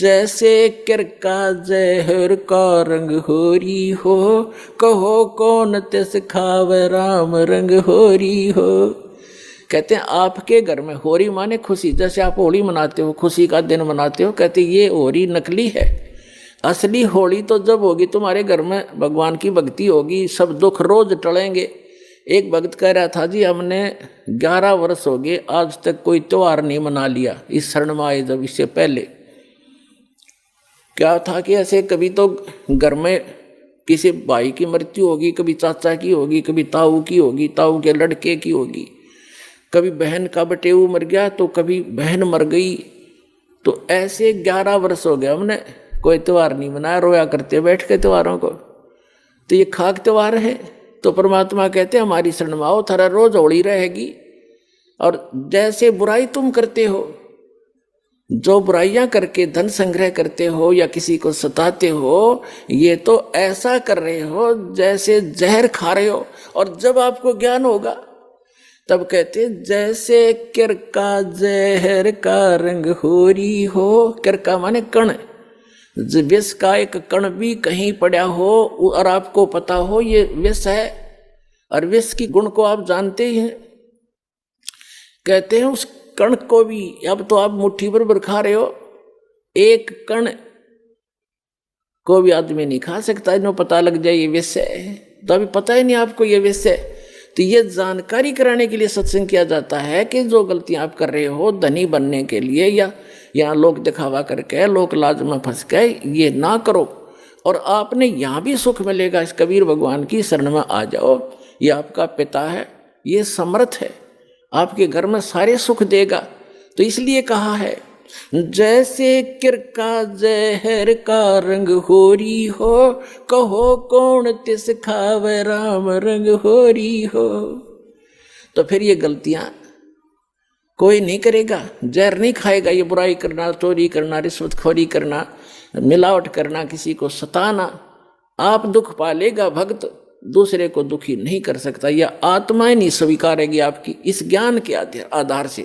जैसे किर का जहर का रंग होरी हो, कहो कौन तिस खावे राम रंग होरी हो। कहते हैं आपके घर में होरी माने खुशी, जैसे आप होली मनाते हो, खुशी का दिन मनाते हो, कहते ये होरी नकली है। असली होली तो जब होगी तुम्हारे घर में भगवान की भक्ति होगी, सब दुख रोज टलेंगे। एक भक्त कह रहा था जी हमने 11 वर्ष हो गए आज तक कोई त्योहार नहीं मना लिया इस शरण में आए जब, इससे पहले क्या था कि ऐसे कभी तो घर में किसी भाई की मृत्यु होगी, कभी चाचा की होगी, कभी ताऊ की होगी, ताऊ के लड़के की होगी, कभी बहन का बटेऊ मर गया तो कभी बहन मर गई। तो ऐसे 11 वर्ष हो गए हमने कोई त्योहार नहीं मनाया, रोया करते बैठ के त्योहारों को। तो ये खाक त्योहार है। तो परमात्मा कहते हैं हमारी शरण में आओ, थारा रोज होली रहेगी। और जैसे बुराई तुम करते हो, जो बुराइयां करके धन संग्रह करते हो या किसी को सताते हो, ये तो ऐसा कर रहे हो जैसे जहर खा रहे हो। और जब आपको ज्ञान होगा तब कहते जैसे किर का जहर का रंग होरी हो। किर का माने कण, विष का एक कण भी कहीं पड़ा हो और आपको पता हो ये विष है, और विष की गुण को आप जानते ही हैं, कहते हैं उस कण को भी, अब तो आप मुट्ठी भर खा रहे हो, एक कण को भी आदमी नहीं खा सकता, इन्हें पता लग जाए ये विष है। तो अभी पता ही नहीं आपको ये विष है। तो ये जानकारी कराने के लिए सत्संग किया जाता है कि जो गलतियां आप कर रहे हो धनी बनने के लिए या लोग दिखावा करके लोक लाज में फंस के, ये ना करो। और आपने यहाँ भी सुख मिलेगा। इस कबीर भगवान की शरण में आ जाओ, ये आपका पिता है, ये समर्थ है, आपके घर में सारे सुख देगा। तो इसलिए कहा है जैसे किर का जहर का रंग होरी हो, कहो कौन तिस खावे राम रंग होरी हो। तो फिर ये गलतियां कोई नहीं करेगा, जहर नहीं खाएगा। ये बुराई करना, चोरी करना, रिश्वतखोरी करना, मिलावट करना, किसी को सताना, आप दुख पालेगा। भक्त दूसरे को दुखी नहीं कर सकता, यह आत्मा ही नहीं स्वीकारेगी आपकी इस ज्ञान के आधार से।